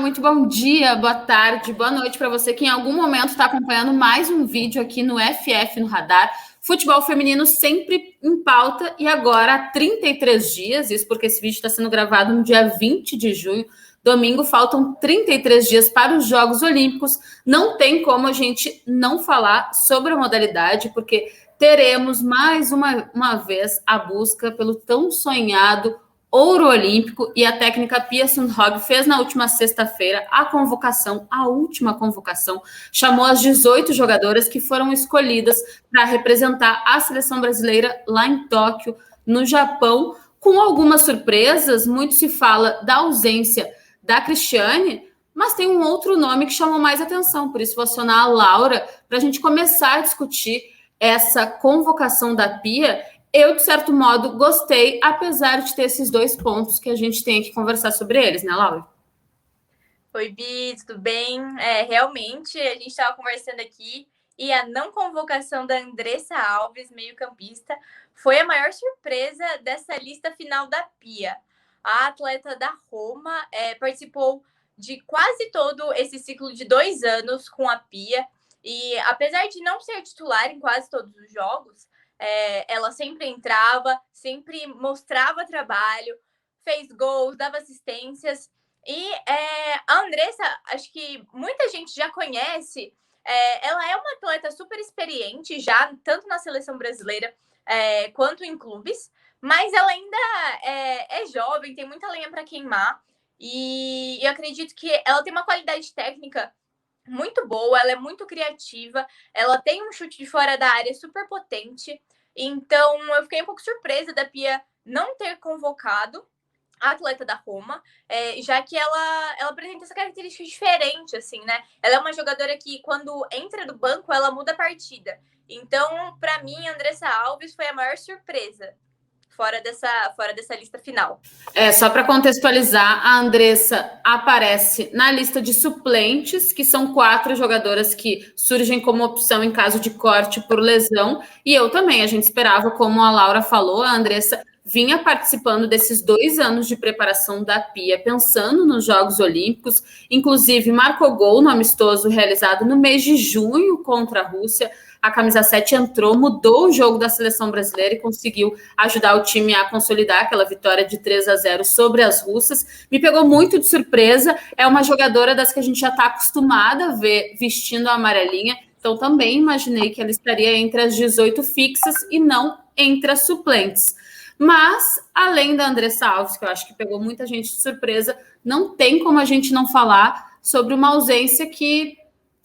muito bom dia, boa tarde, boa noite para você que em algum momento está acompanhando mais um vídeo aqui no FF no Radar. Futebol feminino sempre em pauta e agora há 33 dias, isso porque esse vídeo está sendo gravado no dia 20 de junho, domingo, faltam 33 dias para os Jogos Olímpicos. Não tem como a gente não falar sobre a modalidade, porque teremos mais uma vez a busca pelo tão sonhado ouro olímpico, e a técnica Pia Sundhage fez na última sexta-feira a última convocação, chamou as 18 jogadoras que foram escolhidas para representar a seleção brasileira lá em Tóquio, no Japão, com algumas surpresas. Muito se fala da ausência da Cristiane, mas tem um outro nome que chamou mais atenção, por isso vou acionar a Laura para a gente começar a discutir essa convocação da Pia. Eu, de certo modo, gostei, apesar de ter esses dois pontos que a gente tem que conversar sobre eles, né, Laura? Oi, Bi, tudo bem? Realmente, a gente estava conversando aqui e a não convocação da Andressa Alves, meio-campista, foi a maior surpresa dessa lista final da Pia. A atleta da Roma participou de quase todo esse ciclo de 2 anos com a Pia e, apesar de não ser titular em quase todos os jogos, ela sempre entrava, sempre mostrava trabalho, fez gols, dava assistências. E a Andressa, acho que muita gente já conhece. Ela é uma atleta super experiente já, tanto na seleção brasileira quanto em clubes, mas ela ainda é jovem, tem muita lenha para queimar. E eu acredito que ela tem uma qualidade técnica muito boa, ela é muito criativa, ela tem um chute de fora da área super potente. Então, eu fiquei um pouco surpresa da Pia não ter convocado a atleta da Roma, já que ela apresenta essa característica diferente, assim, né? Ela é uma jogadora que, quando entra do banco, ela muda a partida. Então, para mim, a Andressa Alves foi a maior surpresa fora dessa lista final. Só para contextualizar, a Andressa aparece na lista de suplentes, que são 4 jogadoras que surgem como opção em caso de corte por lesão, e eu também, a gente esperava, como a Laura falou, a Andressa vinha participando desses 2 anos de preparação da Pia, pensando nos Jogos Olímpicos, inclusive marcou gol no amistoso realizado no mês de junho contra a Rússia. A camisa 7 entrou, mudou o jogo da seleção brasileira e conseguiu ajudar o time a consolidar aquela vitória de 3-0 sobre as russas. Me pegou muito de surpresa, é uma jogadora das que a gente já está acostumada a ver vestindo a amarelinha, então também imaginei que ela estaria entre as 18 fixas e não entre as suplentes. Mas, além da Andressa Alves, que eu acho que pegou muita gente de surpresa, não tem como a gente não falar sobre uma ausência que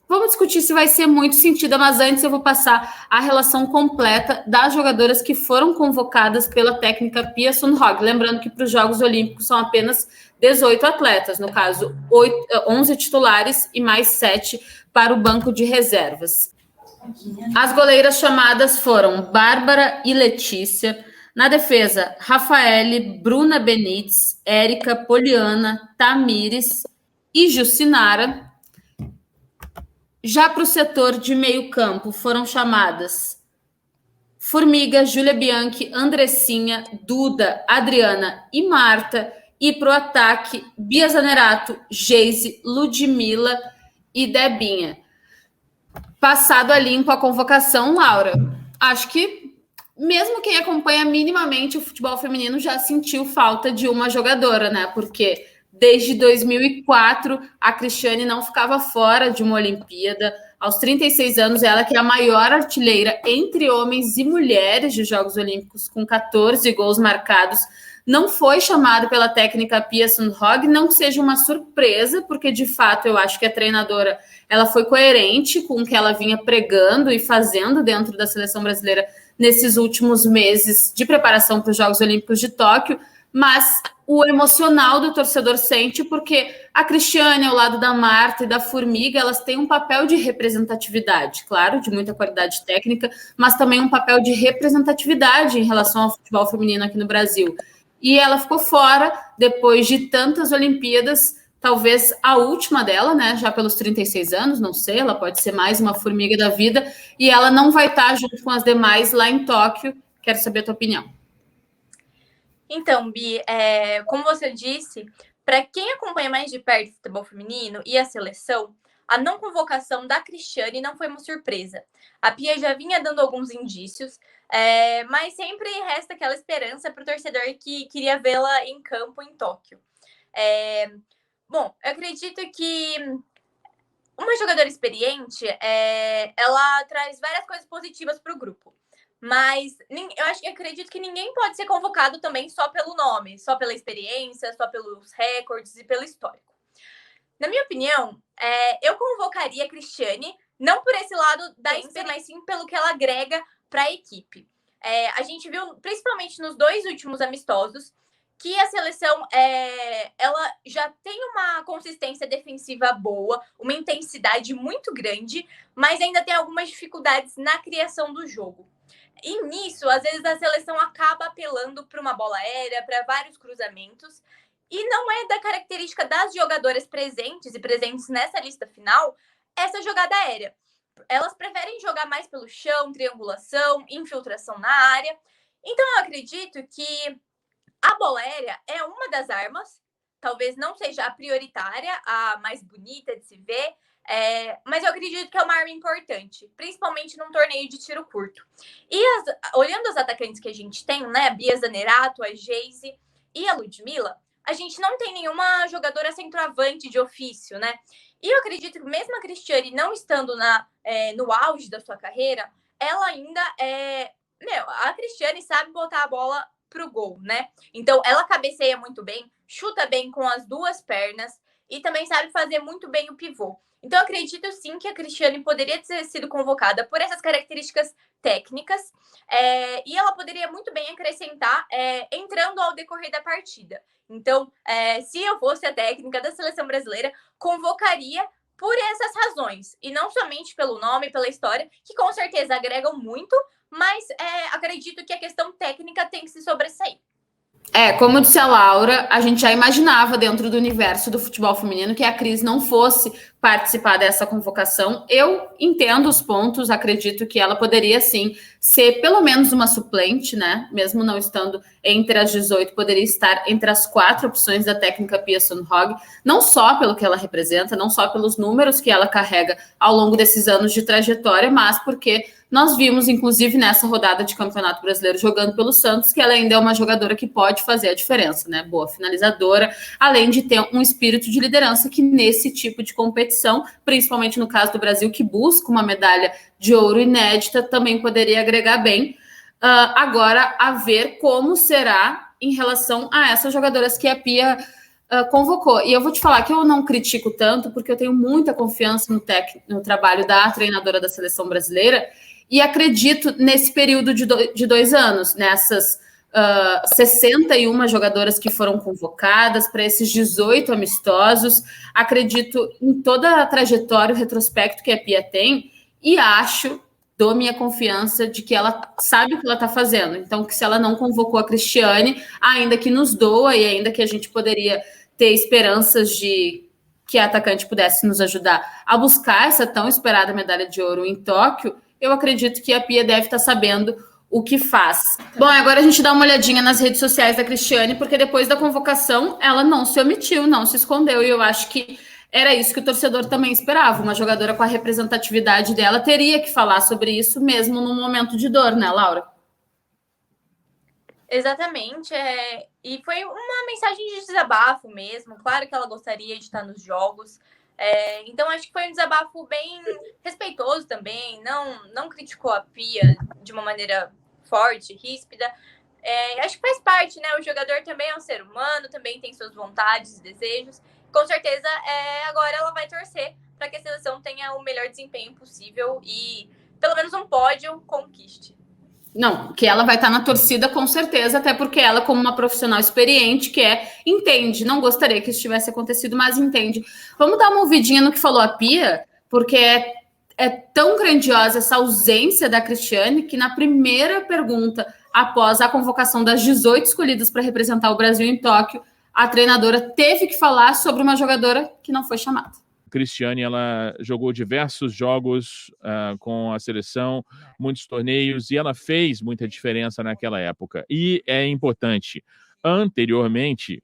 vamos discutir se vai ser muito sentida, mas antes eu vou passar a relação completa das jogadoras que foram convocadas pela técnica Pia Sundhage. Lembrando que para os Jogos Olímpicos são apenas 18 atletas, no caso, 11 titulares e mais 7 para o banco de reservas. As goleiras chamadas foram Bárbara e Letícia. Na defesa, Rafaele, Bruna Benites, Érica, Poliana, Tamires e Jucinara. Já para o setor de meio campo foram chamadas Formiga, Júlia Bianchi, Andressinha, Duda, Adriana e Marta. E para o ataque, Bia Zanerato, Geise, Ludmilla e Debinha. Passado a limpo a convocação, Laura. Acho que mesmo quem acompanha minimamente o futebol feminino já sentiu falta de uma jogadora, né? Porque desde 2004 a Cristiane não ficava fora de uma Olimpíada. Aos 36 anos, ela que é a maior artilheira entre homens e mulheres de Jogos Olímpicos, com 14 gols marcados, não foi chamada pela técnica Pia Sundhage, não que seja uma surpresa, porque de fato eu acho que a treinadora ela foi coerente com o que ela vinha pregando e fazendo dentro da seleção brasileira nesses últimos meses de preparação para os Jogos Olímpicos de Tóquio, mas o emocional do torcedor sente porque a Cristiane, ao lado da Marta e da Formiga, elas têm um papel de representatividade, claro, de muita qualidade técnica, mas também um papel de representatividade em relação ao futebol feminino aqui no Brasil. E ela ficou fora depois de tantas Olimpíadas, talvez a última dela, né, já pelos 36 anos, não sei, ela pode ser mais uma formiga da vida, e ela não vai estar junto com as demais lá em Tóquio. Quero saber a tua opinião. Então, Bi, como você disse, Para quem acompanha mais de perto o futebol feminino e a seleção, a não convocação da Cristiane não foi uma surpresa. A Pia já vinha dando alguns indícios, mas sempre resta aquela esperança para o torcedor que queria vê-la em campo em Tóquio. Bom, eu acredito que uma jogadora experiente, ela traz várias coisas positivas para o grupo. Mas acredito que ninguém pode ser convocado também só pelo nome, só pela experiência, só pelos recordes e pelo histórico. Na minha opinião, eu convocaria a Cristiane, não por esse lado da experiência, mas sim pelo que ela agrega para a equipe. A gente viu, principalmente nos 2 últimos amistosos, que a seleção ela já tem uma consistência defensiva boa, uma intensidade muito grande, mas ainda tem algumas dificuldades na criação do jogo. E nisso, às vezes, a seleção acaba apelando para uma bola aérea, para vários cruzamentos, e não é da característica das jogadoras presentes nessa lista final, essa jogada aérea. Elas preferem jogar mais pelo chão, triangulação, infiltração na área. Então, eu acredito que a bola aérea é uma das armas, talvez não seja a prioritária, a mais bonita de se ver, mas eu acredito que é uma arma importante, principalmente num torneio de tiro curto. E olhando os atacantes que a gente tem, né, a Bia Zanerato, a Geise e a Ludmilla, a gente não tem nenhuma jogadora centroavante de ofício, né? E eu acredito que mesmo a Cristiane não estando no auge da sua carreira, ela ainda a Cristiane sabe botar a bola pro gol, né? Então, ela cabeceia muito bem, chuta bem com as 2 pernas e também sabe fazer muito bem o pivô. Então, acredito sim que a Cristiane poderia ter sido convocada por essas características técnicas e ela poderia muito bem acrescentar entrando ao decorrer da partida. Então, se eu fosse a técnica da seleção brasileira, convocaria por essas razões, e não somente pelo nome, pela história, que com certeza agregam muito, mas acredito que a questão técnica tem que se sobressair. Como disse a Laura, a gente já imaginava dentro do universo do futebol feminino que a Cris não fosse participar dessa convocação. Eu entendo os pontos, acredito que ela poderia sim ser pelo menos uma suplente, né? Mesmo não estando entre as 18, poderia estar entre as 4 opções da técnica Pia Sundhage, não só pelo que ela representa, não só pelos números que ela carrega ao longo desses anos de trajetória, mas porque nós vimos, inclusive, nessa rodada de Campeonato Brasileiro jogando pelo Santos, que ela ainda é uma jogadora que pode fazer a diferença, né? Boa finalizadora, além de ter um espírito de liderança que nesse tipo de competição, principalmente no caso do Brasil, que busca uma medalha de ouro inédita, também poderia agregar bem. Agora, a ver como será em relação a essas jogadoras que a Pia convocou. E eu vou te falar que eu não critico tanto, porque eu tenho muita confiança no trabalho da treinadora da seleção brasileira, e acredito nesse período de 2 anos, nessas 61 jogadoras que foram convocadas para esses 18 amistosos. Acredito em toda a trajetória, o retrospecto que a Pia tem, e dou minha confiança de que ela sabe o que ela está fazendo. Então, que se ela não convocou a Cristiane, ainda que nos doa e ainda que a gente poderia ter esperanças de que a atacante pudesse nos ajudar a buscar essa tão esperada medalha de ouro em Tóquio, eu acredito que a Pia deve estar sabendo o que faz. Bom, agora a gente dá uma olhadinha nas redes sociais da Cristiane, porque depois da convocação ela não se omitiu, não se escondeu, e eu acho que era isso que o torcedor também esperava. Uma jogadora com a representatividade dela teria que falar sobre isso mesmo num momento de dor, né, Laura? Exatamente, e foi uma mensagem de desabafo mesmo. Claro que ela gostaria de estar nos jogos, então acho que foi um desabafo bem respeitoso também, não criticou a Pia de uma maneira forte, ríspida. Acho que faz parte, né? O jogador também é um ser humano, também tem suas vontades e desejos. Com certeza, agora ela vai torcer para que a seleção tenha o melhor desempenho possível e pelo menos um pódio conquiste. Não, que ela vai estar na torcida com certeza, até porque ela, como uma profissional experiente, entende, não gostaria que isso tivesse acontecido, mas entende. Vamos dar uma ouvidinha no que falou a Pia, porque é tão grandiosa essa ausência da Cristiane, que na primeira pergunta, após a convocação das 18 escolhidas para representar o Brasil em Tóquio, a treinadora teve que falar sobre uma jogadora que não foi chamada. Cristiane, ela jogou diversos jogos com a seleção, muitos torneios, e ela fez muita diferença naquela época. E é importante, anteriormente,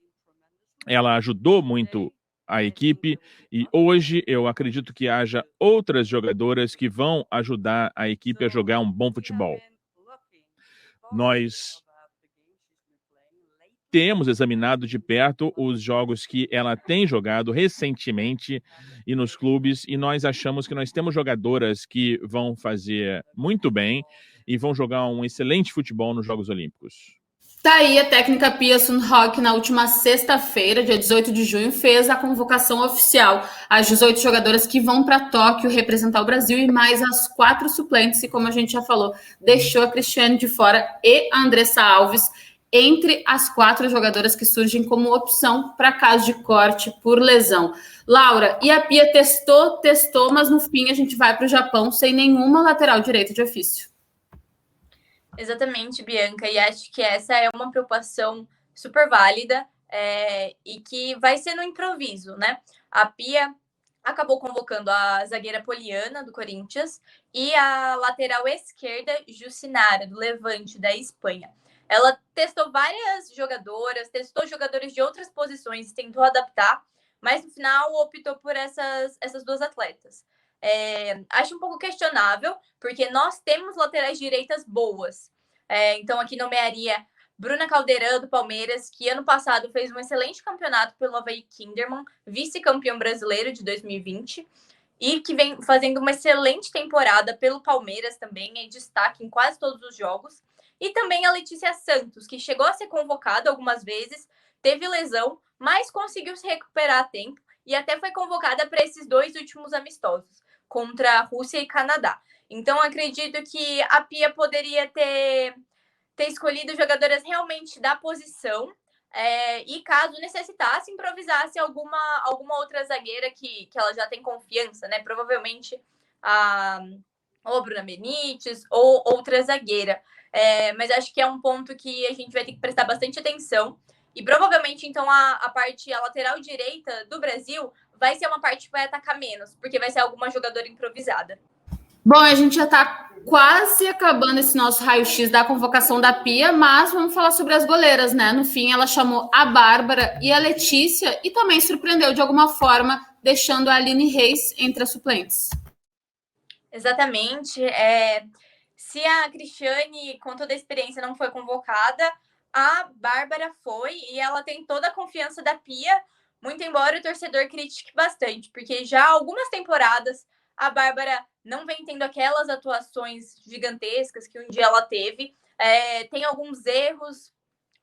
ela ajudou muito a equipe e hoje eu acredito que haja outras jogadoras que vão ajudar a equipe a jogar um bom futebol. Nós temos examinado de perto os jogos que ela tem jogado recentemente e nos clubes, e nós achamos que nós temos jogadoras que vão fazer muito bem e vão jogar um excelente futebol nos Jogos Olímpicos. Tá aí, a técnica Pia Sundhage, na última sexta-feira, dia 18 de junho, fez a convocação oficial. As 18 jogadoras que vão para Tóquio representar o Brasil e mais as 4 suplentes, e como a gente já falou, deixou a Cristiane de fora e a Andressa Alves entre as 4 jogadoras que surgem como opção para caso de corte por lesão. Laura, e a Pia testou, mas no fim a gente vai para o Japão sem nenhuma lateral direita de ofício. Exatamente, Bianca, e acho que essa é uma preocupação super válida e que vai ser no improviso, né? A Pia acabou convocando a zagueira Poliana, do Corinthians, e a lateral esquerda, Jucinara, do Levante, da Espanha. Ela testou várias jogadoras, testou jogadores de outras posições, tentou adaptar, mas no final optou por essas 2 atletas. Acho um pouco questionável, porque nós temos laterais direitas boas. Então, aqui nomearia Bruna Caldeirão, do Palmeiras, que ano passado fez um excelente campeonato pelo Havaí Kinderman, vice-campeão brasileiro de 2020, e que vem fazendo uma excelente temporada pelo Palmeiras também, é destaque em quase todos os jogos. E também a Letícia Santos, que chegou a ser convocada algumas vezes, teve lesão, mas conseguiu se recuperar a tempo e até foi convocada para esses 2 últimos amistosos, contra a Rússia e Canadá. Então, acredito que a Pia poderia ter escolhido jogadoras realmente da posição e, caso necessitasse, improvisasse alguma outra zagueira que ela já tem confiança, né? Provavelmente ou Bruna Benites ou outra zagueira. Mas acho que é um ponto que a gente vai ter que prestar bastante atenção. E provavelmente, então, a lateral direita do Brasil vai ser uma parte que vai atacar menos, porque vai ser alguma jogadora improvisada. Bom, a gente já está quase acabando esse nosso raio-x da convocação da Pia, mas vamos falar sobre as goleiras, né? No fim, ela chamou a Bárbara e a Letícia e também surpreendeu de alguma forma, deixando a Aline Reis entre as suplentes. Exatamente. Se a Cristiane, com toda a experiência, não foi convocada, a Bárbara foi e ela tem toda a confiança da Pia, muito embora o torcedor critique bastante, porque já há algumas temporadas a Bárbara não vem tendo aquelas atuações gigantescas que um dia ela teve, tem alguns erros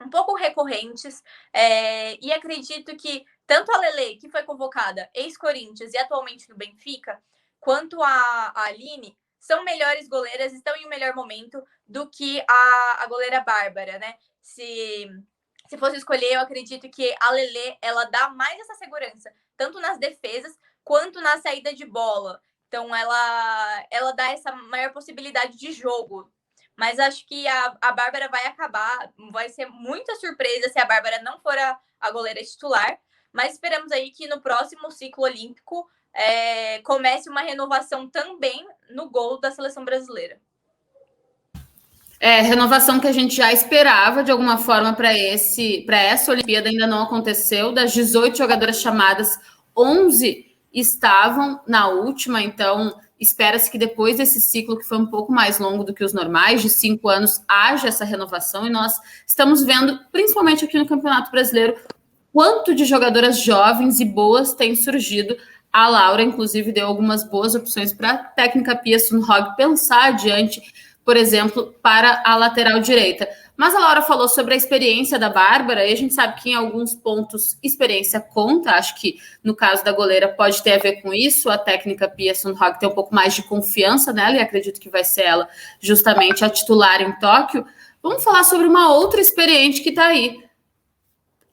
um pouco recorrentes, e acredito que tanto a Lele, que foi convocada ex-Corinthians e atualmente no Benfica, quanto a Aline, são melhores goleiras, estão em um melhor momento do que a goleira Bárbara, né? Se fosse escolher, eu acredito que a Lele, ela dá mais essa segurança, tanto nas defesas quanto na saída de bola. Então, ela dá essa maior possibilidade de jogo. Mas acho que a Bárbara vai ser muita surpresa se a Bárbara não for a goleira titular. Mas esperamos aí que no próximo ciclo olímpico comece uma renovação também no gol da seleção brasileira. Renovação que a gente já esperava de alguma forma para essa Olimpíada, ainda não aconteceu. Das 18 jogadoras chamadas, 11 estavam na última, então espera-se que depois desse ciclo, que foi um pouco mais longo do que os normais, de 5 anos, haja essa renovação, e nós estamos vendo, principalmente aqui no Campeonato Brasileiro, quanto de jogadoras jovens e boas tem surgido. A Laura, inclusive, deu algumas boas opções para a técnica Pia Sundhage pensar adiante, por exemplo, para a lateral direita. Mas a Laura falou sobre a experiência da Bárbara, e a gente sabe que em alguns pontos experiência conta. Acho que no caso da goleira pode ter a ver com isso. A técnica Pia Sundhage tem um pouco mais de confiança nela, e acredito que vai ser ela justamente a titular em Tóquio. Vamos falar sobre uma outra experiente que está aí.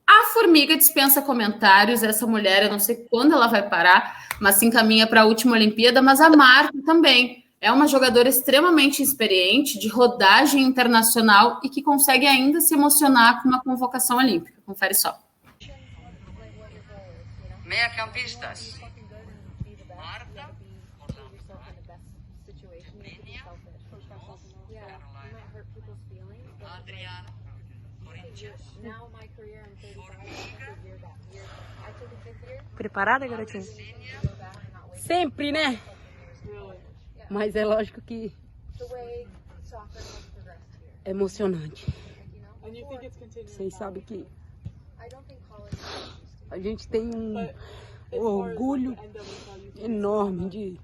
A Formiga dispensa comentários. Essa mulher, eu não sei quando ela vai parar, mas se encaminha para a última Olimpíada. Mas a Marta também é uma jogadora extremamente experiente, de rodagem internacional e que consegue ainda se emocionar com uma convocação olímpica. Confere só. Meia-campistas. Marta, Adriana, Preparada, garotinha? Sempre, né? Mas é lógico que é emocionante. Vocês sabem que a gente tem um orgulho enorme de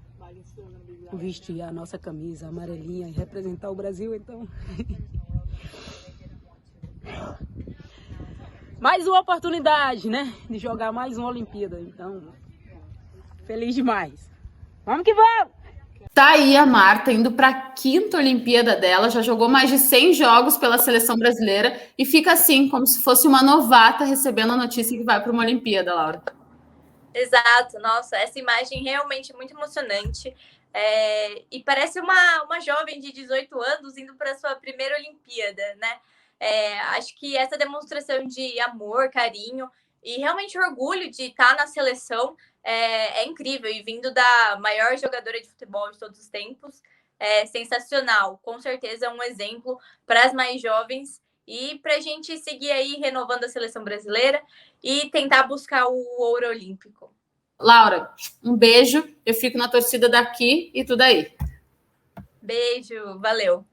vestir a nossa camisa amarelinha e representar o Brasil, então... Mais uma oportunidade, né? De jogar mais uma Olimpíada, então... Feliz demais. Vamos que vamos! Tá aí a Marta indo para a 5ª Olimpíada dela, já jogou mais de 100 jogos pela seleção brasileira e fica assim, como se fosse uma novata recebendo a notícia que vai para uma Olimpíada, Laura. Exato, nossa, essa imagem realmente é muito emocionante. E parece uma jovem de 18 anos indo para a sua primeira Olimpíada, né? Acho que essa demonstração de amor, carinho e realmente orgulho de estar na seleção é incrível. E vindo da maior jogadora de futebol de todos os tempos, é sensacional. Com certeza é um exemplo para as mais jovens e para a gente seguir aí renovando a seleção brasileira e tentar buscar o ouro olímpico. Laura, um beijo. Eu fico na torcida daqui e tu daí. Beijo, valeu.